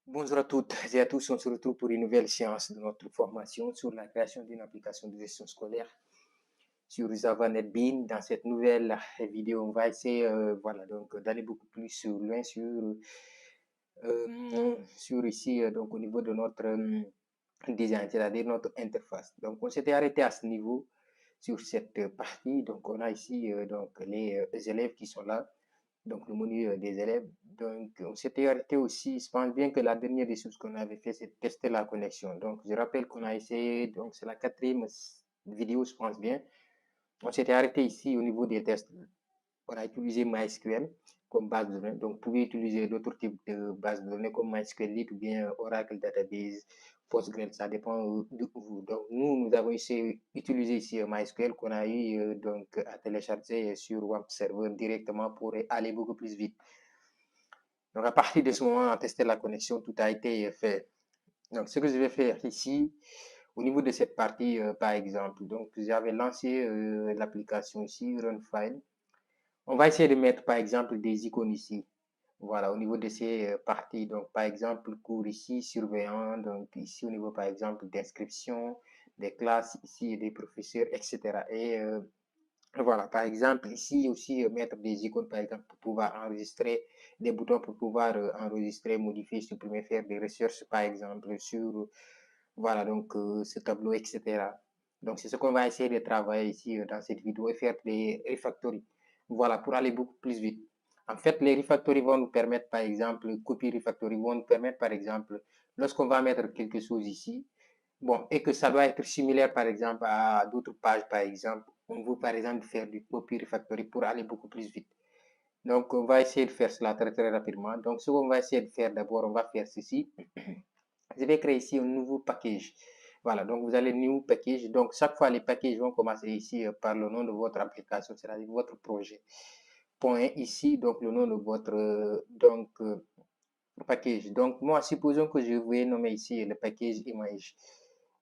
Bonjour à toutes et à tous, on se retrouve pour une nouvelle séance de notre formation sur la création d'une application de gestion scolaire sur Java NetBeans. Dans cette nouvelle vidéo, on va essayer donc d'aller beaucoup plus loin sur ici, donc au niveau de notre design, c'est-à-dire notre interface. Donc on s'était arrêté à ce niveau sur cette partie. Donc on a ici donc les élèves qui sont là, donc le menu des élèves. Donc, on s'était arrêté aussi. Je pense bien que la dernière des choses qu'on avait fait, c'est de tester la connexion. Donc, je rappelle qu'on a essayé, donc c'est la quatrième vidéo, je pense bien. On s'était arrêté ici au niveau des tests. On a utilisé MySQL comme base de données. Donc, vous pouvez utiliser d'autres types de bases de données comme MySQL ou bien Oracle Database, Postgres, ça dépend de vous. Donc, nous avons utilisé ici MySQL qu'on a eu donc à télécharger sur Web Server directement pour aller beaucoup plus vite. Donc, à partir de ce moment, on a testé la connexion, tout a été fait. Donc, ce que je vais faire ici, au niveau de cette partie, par exemple, donc j'avais lancé l'application ici, RunFile. On va essayer de mettre, par exemple, des icônes ici. Voilà, au niveau de ces parties, donc par exemple, cours ici, surveillant, donc ici au niveau, par exemple, d'inscription, des classes ici, des professeurs, etc. Et voilà, par exemple, ici aussi, mettre des icônes, par exemple, pour pouvoir enregistrer, des boutons pour pouvoir enregistrer, modifier, supprimer, faire des recherches, par exemple, sur, voilà, donc ce tableau, etc. Donc, c'est ce qu'on va essayer de travailler ici dans cette vidéo et faire des refactories. Voilà, pour aller beaucoup plus vite. En fait, les refactories vont nous permettre, par exemple, copy refactory vont nous permettre, par exemple, lorsqu'on va mettre quelque chose ici, bon, et que ça doit être similaire, par exemple, à d'autres pages, par exemple. On veut, par exemple, faire du copy refactory pour aller beaucoup plus vite. Donc, on va essayer de faire cela très, très rapidement. Donc, ce qu'on va essayer de faire d'abord, on va faire ceci. Je vais créer ici un nouveau package. Voilà, donc vous allez new package. Donc, chaque fois, les packages vont commencer ici par le nom de votre application, c'est-à-dire votre projet. Point ici, donc le nom de votre package. Donc, moi, supposons que je vais nommer ici le package image.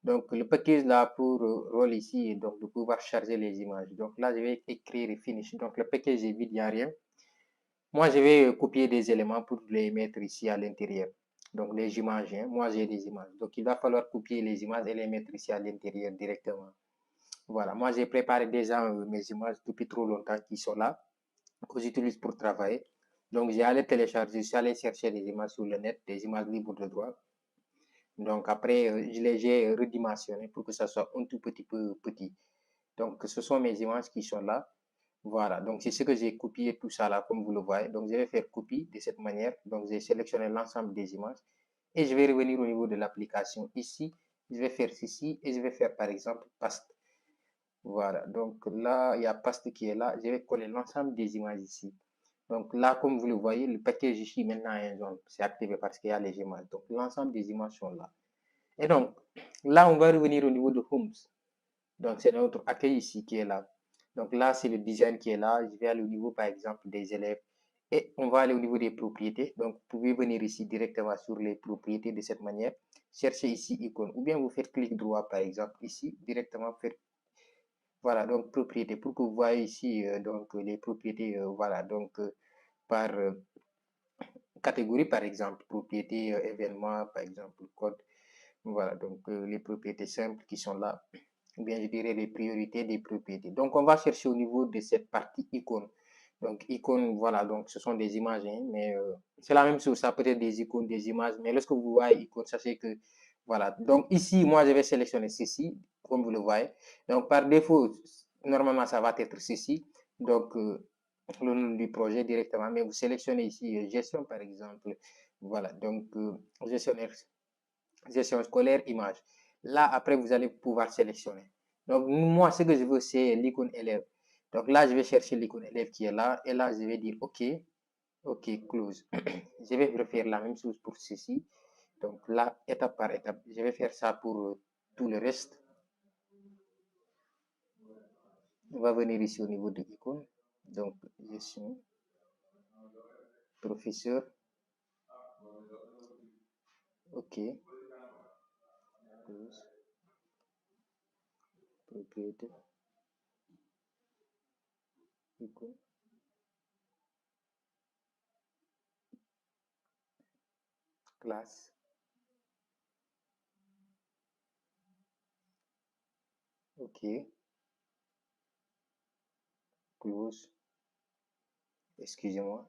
Donc, le package là pour rôle ici est donc de pouvoir charger les images. Donc là, je vais écrire et finish. Donc, le package est vide, il n'y a rien. Moi, je vais copier des éléments pour les mettre ici à l'intérieur. Donc, les images, hein. Moi, j'ai des images. Donc, il va falloir copier les images et les mettre ici à l'intérieur directement. Voilà, moi, j'ai préparé déjà mes images depuis trop longtemps qui sont là, que j'utilise pour travailler. Donc, j'ai allé télécharger, je suis allé chercher des images sur le net, des images libres de droit. Donc, après, je les ai redimensionnées pour que ça soit un tout petit peu petit. Donc, ce sont mes images qui sont là. Voilà, donc c'est ce que j'ai copié tout ça là, comme vous le voyez. Donc, je vais faire copie de cette manière. Donc, j'ai sélectionné l'ensemble des images et je vais revenir au niveau de l'application. Ici, je vais faire ceci et je vais faire par exemple paste. Voilà, donc là, il y a paste qui est là. Je vais coller l'ensemble des images ici. Donc là, comme vous le voyez, le package ici maintenant est jaune. C'est activé parce qu'il y a les images. Donc, l'ensemble des images sont là. Et donc, là, on va revenir au niveau de Homes. Donc, c'est notre accueil ici qui est là. Donc là, c'est le design qui est là. Je vais aller au niveau, par exemple, des élèves. Et on va aller au niveau des propriétés. Donc, vous pouvez venir ici directement sur les propriétés de cette manière. Cherchez ici icône. Ou bien vous faites clic droit, par exemple, ici, directement. Voilà, donc propriété. Pour que vous voyez ici, donc les propriétés, voilà, donc par catégorie, par exemple, propriété, événement, par exemple, code. Voilà, donc les propriétés simples qui sont là, ou bien je dirais les priorités des propriétés. Donc on va chercher au niveau de cette partie icône. Donc icône, voilà, donc ce sont des images, hein, mais c'est la même chose, ça peut être des icônes, des images, mais lorsque vous voyez icône, sachez que, voilà. Donc ici, moi, je vais sélectionner ceci, comme vous le voyez. Donc par défaut, normalement, ça va être ceci. Donc le nom du projet directement, mais vous sélectionnez ici gestion, par exemple. Voilà, donc gestionnaire gestion scolaire, image. Là, après, vous allez pouvoir sélectionner. Donc, moi, ce que je veux, c'est l'icône élève. Donc là, je vais chercher l'icône élève qui est là. Et là, je vais dire OK. OK, close. Je vais refaire la même chose pour ceci. Donc là, étape par étape, je vais faire ça pour tout le reste. On va venir ici au niveau de l'icône. Donc, gestion, professeur. OK, close, propriété, icône. classe, ok, close, excusez-moi.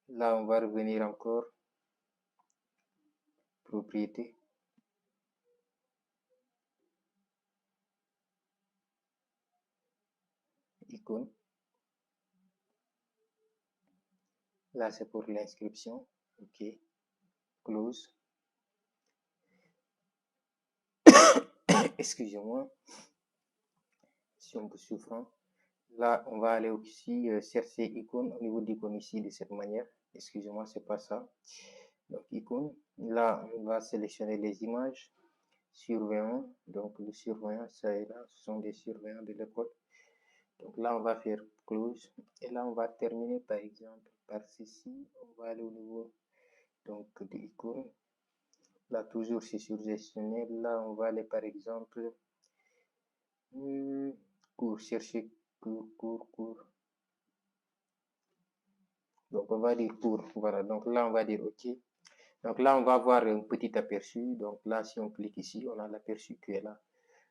Là, on va revenir encore, propriété, icône. Là, c'est pour l'inscription, ok, close. Excusez-moi, si on peut souffrant. Là, on va aller aussi chercher icône au niveau d'icône ici de cette manière. Excusez-moi, c'est pas ça. Donc, icône. Là, on va sélectionner les images. Surveillant. Donc, le surveillant, ça est là. Ce sont des surveillants de l'école. Donc là, on va faire close. Et là, on va terminer par exemple par ceci. On va aller au niveau donc, de icône. Là, toujours, c'est sur gestionnaire. Là, on va aller par exemple cours, chercher cours. Donc, on va dire cours. Voilà. Donc là, on va dire OK. Donc là, on va avoir un petit aperçu. Donc là, si on clique ici, on a l'aperçu qui est là.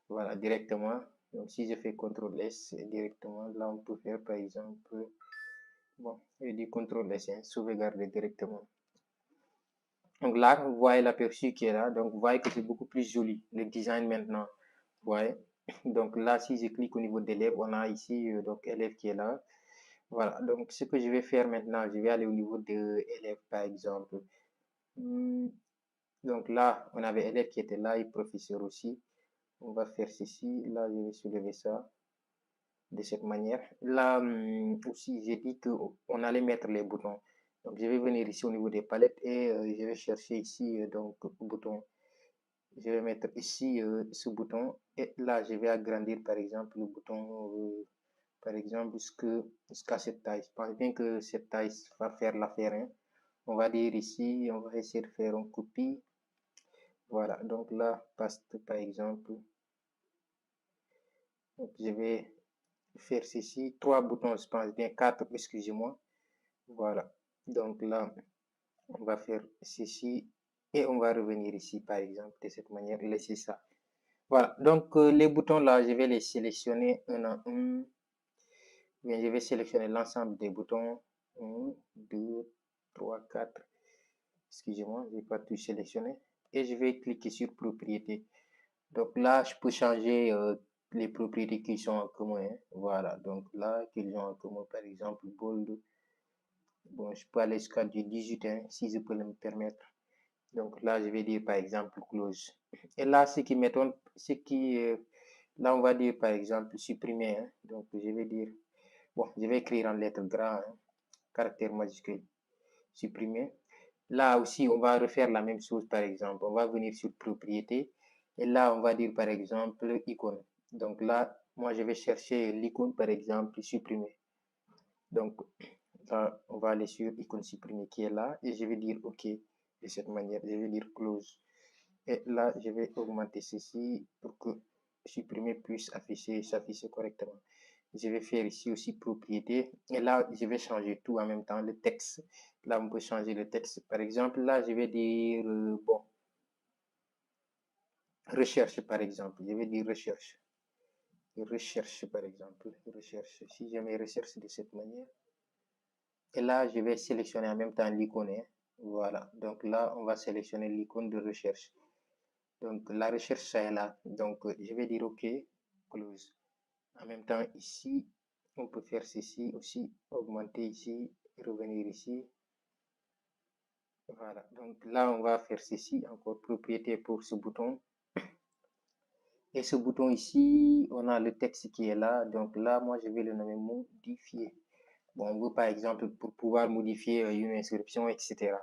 Voilà, directement. Donc si je fais CTRL S directement, là, on peut faire par exemple, bon, je dis CTRL S, hein, sauvegarder directement. Donc là, vous voyez l'aperçu qui est là. Donc vous voyez que c'est beaucoup plus joli, le design maintenant. Vous voyez. Donc là, si je clique au niveau d'élève, on a ici donc élève qui est là. Voilà, donc ce que je vais faire maintenant, je vais aller au niveau de élève par exemple. Donc là, on avait élève qui était là et professeur aussi. On va faire ceci. Là, je vais soulever ça de cette manière. Là aussi, j'ai dit qu'on allait mettre les boutons. Donc, je vais venir ici au niveau des palettes et je vais chercher ici donc bouton. Je vais mettre ici ce bouton et là, je vais agrandir par exemple le bouton, par exemple jusqu'à cette taille. Je pense bien que cette taille va faire l'affaire. Hein. On va dire ici, on va essayer de faire une copie. Voilà, donc là, paste par exemple. Donc, je vais faire ceci. 3 boutons, je pense bien 4, excusez-moi. Voilà, donc là, on va faire ceci et on va revenir ici par exemple de cette manière, laisser ça. Voilà, donc les boutons là, je vais les sélectionner un à un. Bien, je vais sélectionner l'ensemble des boutons. 1, 2, 3, 4. Excusez-moi, je n'ai pas tout sélectionné. Et je vais cliquer sur propriété. Donc là, je peux changer les propriétés qui sont en commun. Hein. Voilà, donc là, qu'ils ont en commun, par exemple, bold. Bon, je peux aller jusqu'à du 18, hein, si je peux me permettre. Donc là, je vais dire par exemple close. Et là, ce qui m'étonne, là, on va dire par exemple supprimer. Hein. Donc, je vais dire, bon, je vais écrire en lettres grandes, hein, caractère majuscule, supprimer. Là aussi, on va refaire la même chose, par exemple. On va venir sur propriété. Et là, on va dire, par exemple, icône. Donc là, moi, je vais chercher l'icône, par exemple, supprimer. Donc, là, on va aller sur icône supprimer qui est là. Et je vais dire OK de cette manière. Je vais dire close. Et là, je vais augmenter ceci pour que supprimer puisse s'afficher correctement. Je vais faire ici aussi propriété. Et là, je vais changer tout en même temps. Le texte. Là, on peut changer le texte. Par exemple, là, je vais dire, bon, recherche, par exemple. Je vais dire recherche. Recherche, par exemple. Recherche. Si je mets recherche de cette manière. Et là, je vais sélectionner en même temps l'icône. Hein. Voilà. Donc là, on va sélectionner l'icône de recherche. Donc, la recherche, ça est là. Donc, je vais dire OK, close. En même temps, ici, on peut faire ceci aussi, augmenter ici, revenir ici. Voilà, donc là, on va faire ceci, encore propriété pour ce bouton. Et ce bouton ici, on a le texte qui est là. Donc là, moi, je vais le nommer modifier. Bon, on veut par exemple pour pouvoir modifier une inscription, etc.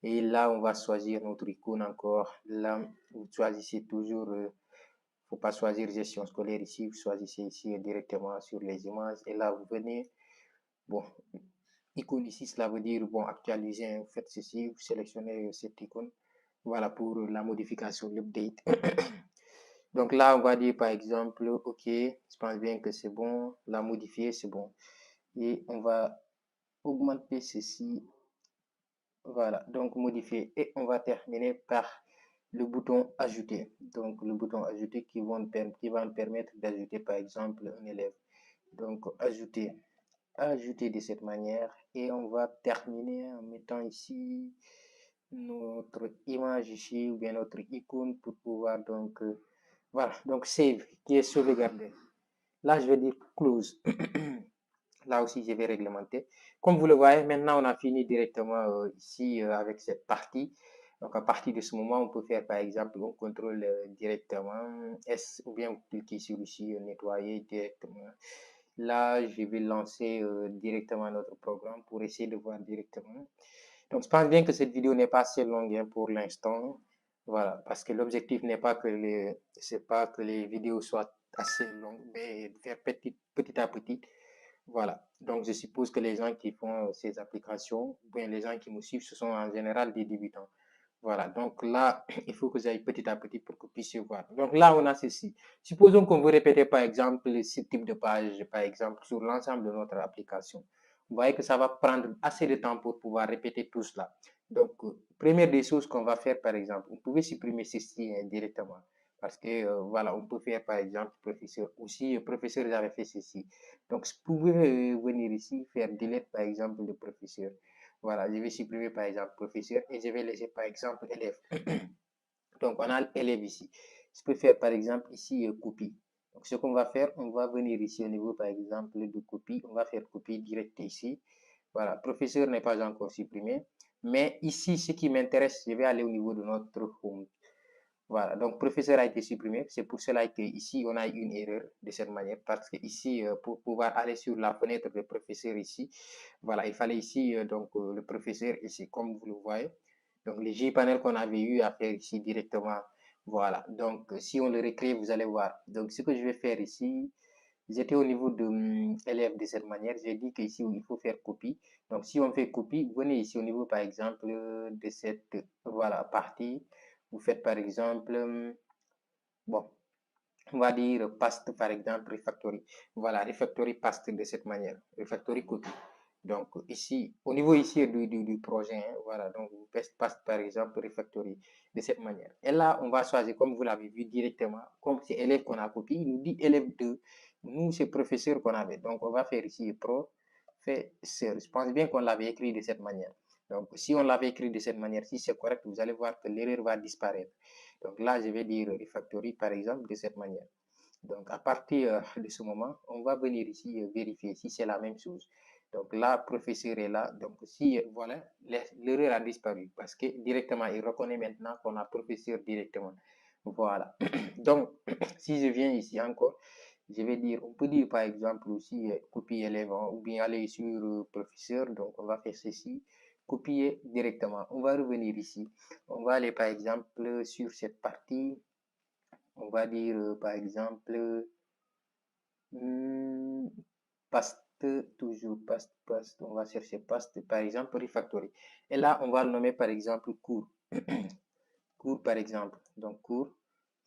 Et là, on va choisir notre icône encore. Là, vous choisissez toujours, faut pas choisir gestion scolaire ici, vous choisissez ici directement sur les images. Et là, vous venez, bon, icône ici, cela veut dire, bon, actualiser, vous faites ceci, vous sélectionnez cette icône. voilà, pour la modification, l'update. Donc là, on va dire par exemple, OK, je pense bien que c'est bon, la modifier, c'est bon. Et on va augmenter ceci, voilà, donc modifier. Et on va terminer par le bouton ajouter. Donc le bouton ajouter qui va nous permettre d'ajouter par exemple un élève. Donc ajouter de cette manière et on va terminer en mettant ici notre image ici ou bien notre icône pour pouvoir donc voilà, donc save qui est sauvegardé. Là je vais dire close. Là aussi je vais réglementer. Comme vous le voyez, maintenant on a fini directement ici avec cette partie. Donc à partir de ce moment, on peut faire par exemple, on contrôle directement S ou bien vous cliquez sur ici nettoyer directement. Là, je vais lancer directement notre programme pour essayer de voir directement. Donc, je pense bien que cette vidéo n'est pas assez longue hein, pour l'instant. Voilà, parce que l'objectif n'est pas que les vidéos soient assez longues, mais faire petit à petit. Voilà. Donc, je suppose que les gens qui font ces applications, ou bien les gens qui me suivent, ce sont en général des débutants. Voilà, donc là, il faut que j'aille petit à petit pour que vous puissiez voir. Donc là, on a ceci. Supposons qu'on veut répéter, par exemple, ce type de page, par exemple, sur l'ensemble de notre application. Vous voyez que ça va prendre assez de temps pour pouvoir répéter tout cela. Donc, première des choses qu'on va faire, par exemple, vous pouvez supprimer ceci directement. Parce que, voilà, on peut faire, par exemple, professeur. Aussi, professeur, j'avais fait ceci. Donc, vous pouvez venir ici, faire delete, par exemple, le professeur. Voilà, je vais supprimer par exemple professeur et je vais laisser par exemple élève. Donc, on a l'élève ici. Je peux faire par exemple ici copie. Donc, ce qu'on va faire, on va venir ici au niveau par exemple de copie. On va faire copie direct ici. Voilà, professeur n'est pas encore supprimé. Mais ici, ce qui m'intéresse, je vais aller au niveau de notre home. Voilà, donc professeur a été supprimé. C'est pour cela qu'ici, on a une erreur de cette manière. Parce que ici, pour pouvoir aller sur la fenêtre de professeur ici, voilà, il fallait ici, donc le professeur ici, comme vous le voyez. Donc les J-panel qu'on avait eu à faire ici directement. Voilà, donc si on le recrée, vous allez voir. Donc ce que je vais faire ici, j'étais au niveau de élève de cette manière. J'ai dit qu'ici, il faut faire copie. Donc si on fait copie, venez ici au niveau, par exemple, de cette voilà, partie. Vous faites par exemple, bon, on va dire paste par exemple refactory. Voilà, refactory paste de cette manière. Refactory copie. Donc ici, au niveau ici du projet, hein, voilà, donc vous paste par exemple refactory de cette manière. Et là, on va choisir, comme vous l'avez vu directement, comme c'est élève qu'on a copié, il nous dit élève 2. Nous, c'est professeur qu'on avait. Donc on va faire ici professeur. Je pense bien qu'on l'avait écrit de cette manière. Donc si on l'avait écrit de cette manière, si c'est correct, vous allez voir que l'erreur va disparaître. Donc là, je vais dire refactory par exemple de cette manière. Donc, à partir de ce moment, on va venir ici vérifier si c'est la même chose. Donc là, professeur est là. Donc, si, voilà, l'erreur a disparu parce que directement, il reconnaît maintenant qu'on a professeur directement. Voilà. Donc, si je viens ici encore, je vais dire, on peut dire par exemple aussi copier élève ou bien aller sur professeur. Donc, on va faire ceci, copier directement. On va revenir ici. On va aller par exemple sur cette partie. On va dire par exemple paste, toujours paste, on va chercher paste, par exemple refactory. Et là, on va le nommer par exemple cours. Cours par exemple, donc cours.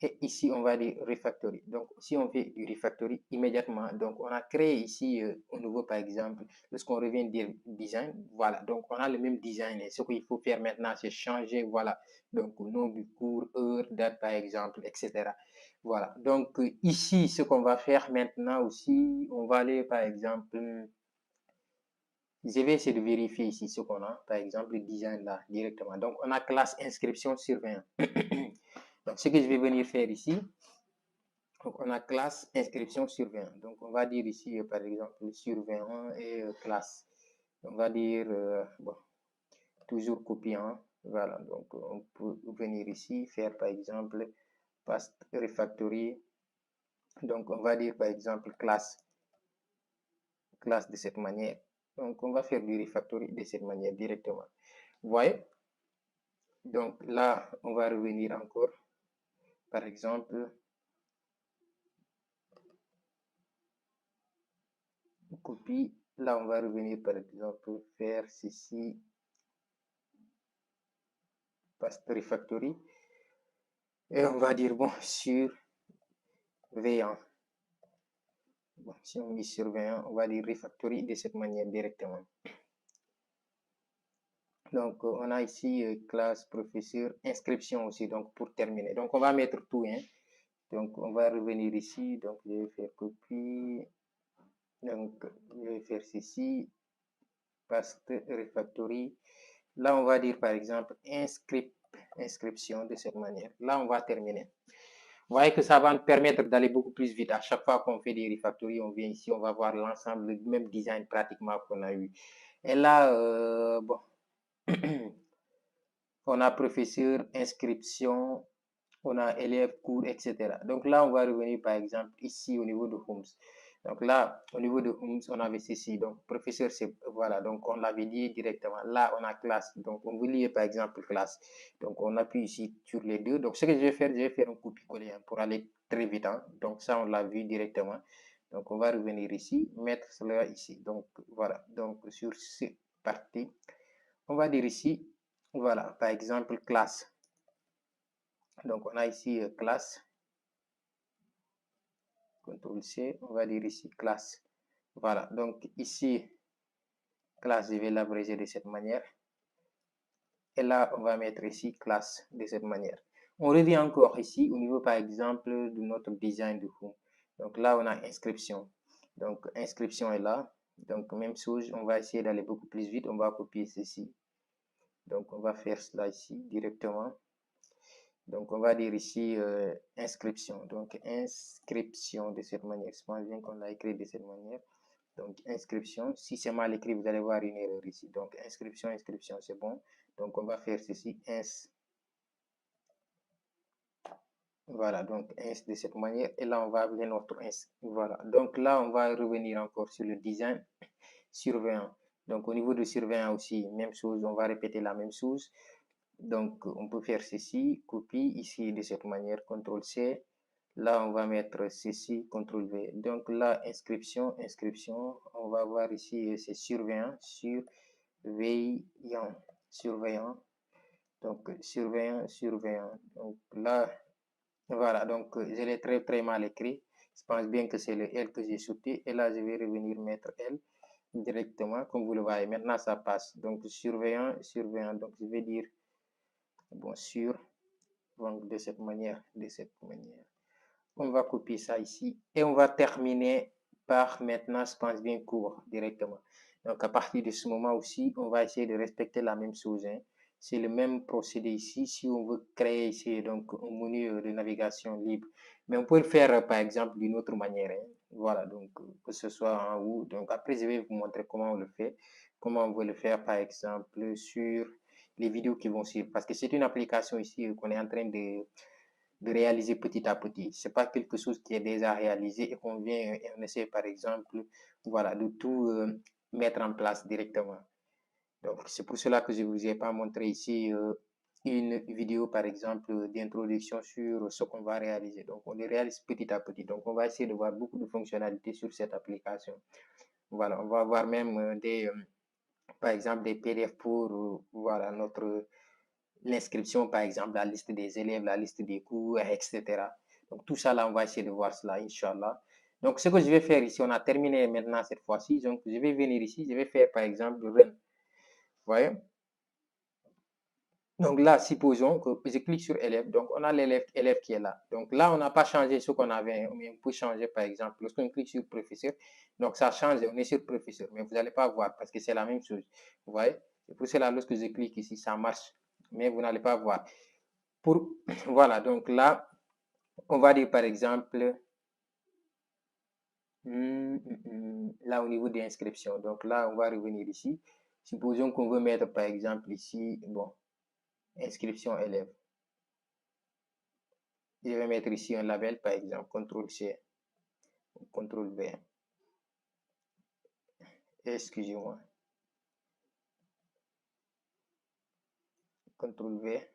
Et ici, on va dire refactory. Donc, si on fait du refactory immédiatement, donc on a créé ici un nouveau par exemple, lorsqu'on revient dire design, voilà, donc on a le même design. Et ce qu'il faut faire maintenant, c'est changer, voilà, donc nom du cours, heure, date par exemple, etc. Voilà, donc ici, ce qu'on va faire maintenant aussi, on va aller par exemple, je vais essayer de vérifier ici ce qu'on a, par exemple, le design là directement. Donc, on a classe inscription surveillant. Donc, ce que je vais venir faire ici, donc on a classe inscription surveillant. Donc, on va dire ici, par exemple, surveillant et classe. On va dire, bon, toujours copiant. Voilà, donc on peut venir ici, faire par exemple, paste refactory. Donc, on va dire par exemple classe de cette manière. Donc, on va faire du refactory de cette manière directement. Vous voyez? Donc là, on va revenir encore. Par exemple, copie. Là, on va revenir, par exemple, faire ceci. past refactory. Et on va dire, bon, surveillant. Bon, si on met surveillant, on va dire refactory de cette manière directement. Donc, on a ici classe, professeur, inscription aussi, donc pour terminer. Donc, on va mettre tout, hein. Donc, on va revenir ici. Donc, je vais faire copie. Donc, je vais faire ceci. Paste refactory. Là, on va dire par exemple inscription de cette manière. Là, on va terminer. Vous voyez que ça va nous permettre d'aller beaucoup plus vite. À chaque fois qu'on fait des refactories, on vient ici, on va voir l'ensemble, le même design pratiquement qu'on a eu. Et là, bon, on a professeur, inscription, on a élève, cours, etc. Donc là, on va revenir par exemple ici au niveau de Homes. Donc là, au niveau de Homes, on avait ceci. Donc professeur, c'est voilà. Donc on l'avait lié directement. Là, on a classe. Donc on veut lier par exemple classe. Donc on appuie ici sur les deux. Donc ce que je vais faire un copier-coller hein, pour aller très vite. Hein. Donc ça, on l'a vu directement. Donc on va revenir ici, mettre cela ici. Donc voilà. Donc sur cette partie, on va dire ici, voilà, par exemple classe. Donc on a ici classe. CTRL C, on va dire ici classe. Voilà, donc ici, classe, je vais l'abréger de cette manière. Et là, on va mettre ici classe de cette manière. On revient encore ici au niveau, par exemple, de notre design de home. Donc là, on a inscription. Donc, inscription est là. Donc, même chose, on va essayer d'aller beaucoup plus vite. On va copier ceci. Donc, on va faire cela ici directement. Donc, on va dire ici inscription. Donc, inscription de cette manière. Je pense bien qu'on l'a écrit de cette manière. Donc, inscription. Si c'est mal écrit, vous allez voir une erreur ici. Donc, inscription, c'est bon. Donc, on va faire ceci. Voilà, donc ins de cette manière. Et là, on va appeler notre ins. Voilà. Donc, là, on va revenir encore sur le design surveillant. Donc, au niveau de surveillant aussi, même chose. On va répéter la même chose. Donc, on peut faire ceci. Copie ici de cette manière. CTRL-C. Là, on va mettre ceci, CTRL V. Donc là, inscription. On va voir ici, c'est surveillant, surveillant. Donc, surveillant. Donc là, voilà. Donc, je l'ai très mal écrit. Je pense bien que c'est le L que j'ai sauté. Et là, je vais revenir mettre L directement, comme vous le voyez. Maintenant, ça passe. Donc, surveillant. Donc, je vais dire, bon, donc, de cette manière. On va copier ça ici et on va terminer par maintenant, je pense bien, cours directement. Donc, à partir de ce moment aussi, on va essayer de respecter la même chose. Hein. C'est le même procédé ici. Si on veut créer ici donc un menu de navigation libre, mais on peut le faire par exemple d'une autre manière. Hein. Voilà, donc que ce soit en haut. Donc, après, je vais vous montrer comment on le fait. Comment on veut le faire par exemple sur les vidéos qui vont suivre. Parce que c'est une application ici qu'on est en train de réaliser petit à petit. C'est pas quelque chose qui est déjà réalisé et qu'on vient et on essaie par exemple, voilà, de tout mettre en place directement. Donc c'est pour cela que je vous ai pas montré ici une vidéo par exemple d'introduction sur ce qu'on va réaliser. Donc on les réalise petit à petit. Donc on va essayer de voir beaucoup de fonctionnalités sur cette application. Voilà, on va voir même par exemple des PDF pour voilà notre l'inscription, par exemple, la liste des élèves, la liste des cours, etc. Donc, tout ça, là, on va essayer de voir cela, Inch'Allah. Donc, ce que je vais faire ici, on a terminé maintenant cette fois-ci. Donc, je vais venir ici, je vais faire, par exemple, run. Vous voyez? Donc, là, supposons que je clique sur élève. Donc, on a élève qui est là. Donc, là, on n'a pas changé ce qu'on avait. Mais on peut changer, par exemple, lorsqu'on clique sur professeur. Donc, ça change. On est sur professeur. Mais vous n'allez pas voir parce que c'est la même chose. Vous voyez? C'est pour cela, lorsque je clique ici, ça marche. Mais vous n'allez pas voir. Pour, voilà, donc là, on va dire par exemple, là au niveau des inscriptions. Donc là, on va revenir ici. Supposons qu'on veut mettre par exemple ici, bon, inscription élève. Je vais mettre ici un label par exemple, CTRL-C, CTRL-V. Excusez-moi. CTRL-V.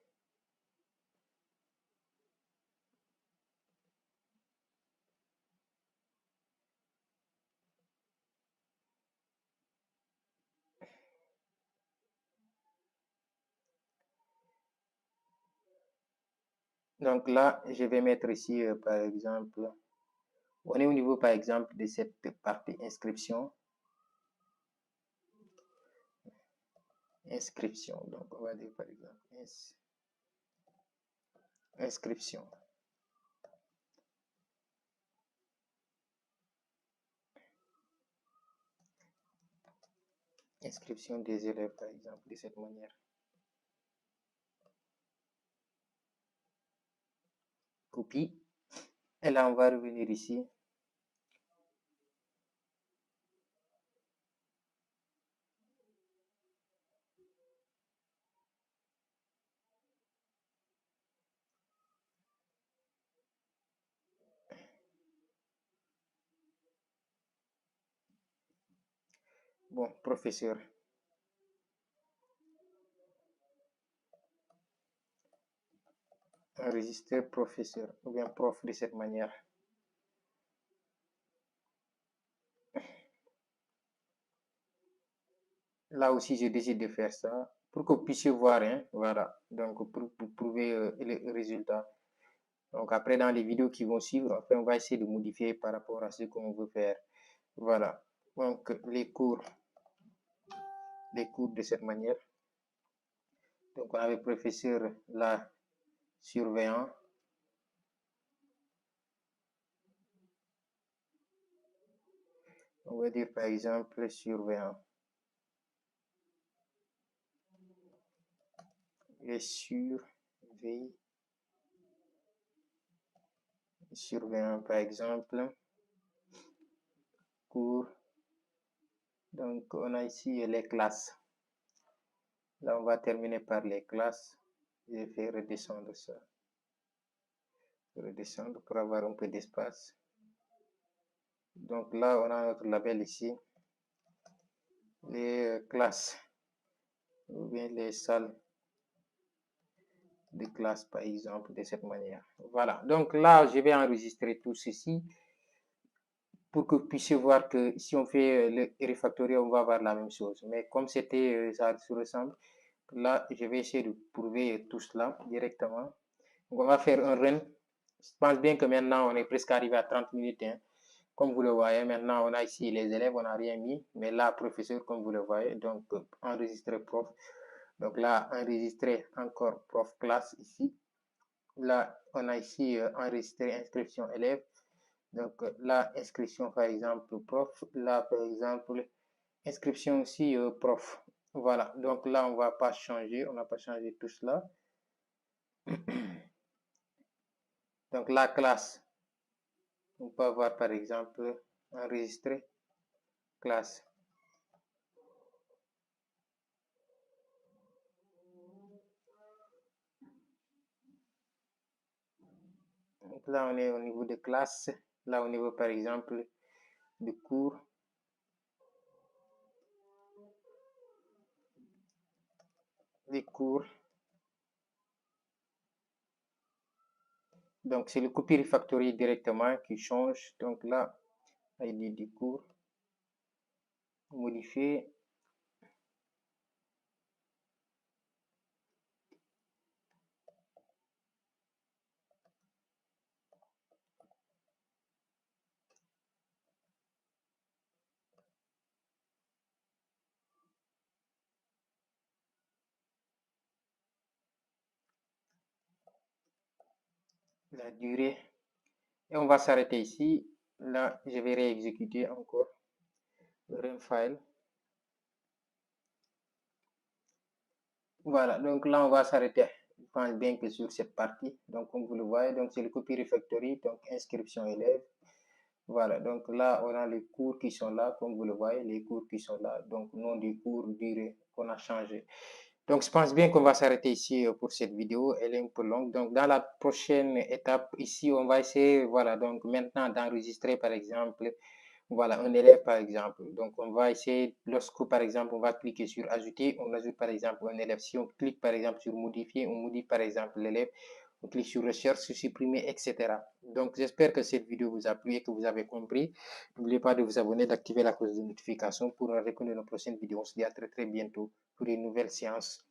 Donc là, je vais mettre ici, par exemple, on est au niveau, par exemple, de cette partie inscription. Inscription. Donc, on va dire, par exemple, inscription. Inscription des élèves, par exemple, de cette manière. Copie. Et là, on va revenir ici. Bon, professeur. Enregistrer professeur ou bien prof de cette manière. Là aussi, je décide de faire ça pour que vous puissiez voir, hein, voilà, donc pour prouver le résultat. Donc après, dans les vidéos qui vont suivre, après, on va essayer de modifier par rapport à ce qu'on veut faire. Voilà, donc les cours de cette manière. Donc on avait professeur là, surveillant. On va dire par exemple surveillant. Les surveillant par exemple. Cours. Donc on a ici les classes. Là on va terminer par les classes. Je vais faire redescendre ça. Redescendre pour avoir un peu d'espace. Donc là on a notre label ici. Les classes. Ou bien les salles de classe par exemple de cette manière. Voilà, donc là je vais enregistrer tout ceci pour que vous puissiez voir que si on fait le refactory on va avoir la même chose, mais comme c'était ça se ressemble, là je vais essayer de prouver tout cela directement. Donc on va faire un run. Je pense bien que maintenant on est presque arrivé à 30 minutes, hein. Comme vous le voyez, maintenant on a ici les élèves, on n'a rien mis, mais là professeur comme vous le voyez, donc enregistrer prof. Donc là, enregistrer encore prof classe ici. Là, on a ici enregistré inscription élève. Donc là, inscription par exemple prof. Là, par exemple, inscription aussi prof. Voilà. Donc là, on va pas changer. On n'a pas changé tout cela. Donc la classe, on peut avoir par exemple enregistrer classe. Donc là, on est au niveau de classe. Là, au niveau par exemple de cours. Les cours. Donc c'est le copy refactory directement qui change. Donc là, ID du cours, modifier. La durée. Et on va s'arrêter ici. Là, je vais réexécuter encore run file. Voilà, donc là, on va s'arrêter. Je pense bien que sur cette partie. Donc, comme vous le voyez, donc c'est le copy refactory, donc inscription élève. Voilà, donc là, on a les cours qui sont là, comme vous le voyez, les cours qui sont là. Donc, nom du cours, durée qu'on a changé. Donc, je pense bien qu'on va s'arrêter ici pour cette vidéo. Elle est un peu longue. Donc, dans la prochaine étape, ici, on va essayer, voilà, donc maintenant d'enregistrer, par exemple, voilà, un élève, par exemple. Donc, on va essayer, lorsque, par exemple, on va cliquer sur ajouter, on ajoute, par exemple, un élève. Si on clique, par exemple, sur modifier, on modifie, par exemple, l'élève. On clique sur recherche, sur supprimer, etc. Donc, j'espère que cette vidéo vous a plu et que vous avez compris. N'oubliez pas de vous abonner, d'activer la cloche de notification pour reconnaître nos prochaines vidéos. On se dit à très, très bientôt pour une nouvelle séance.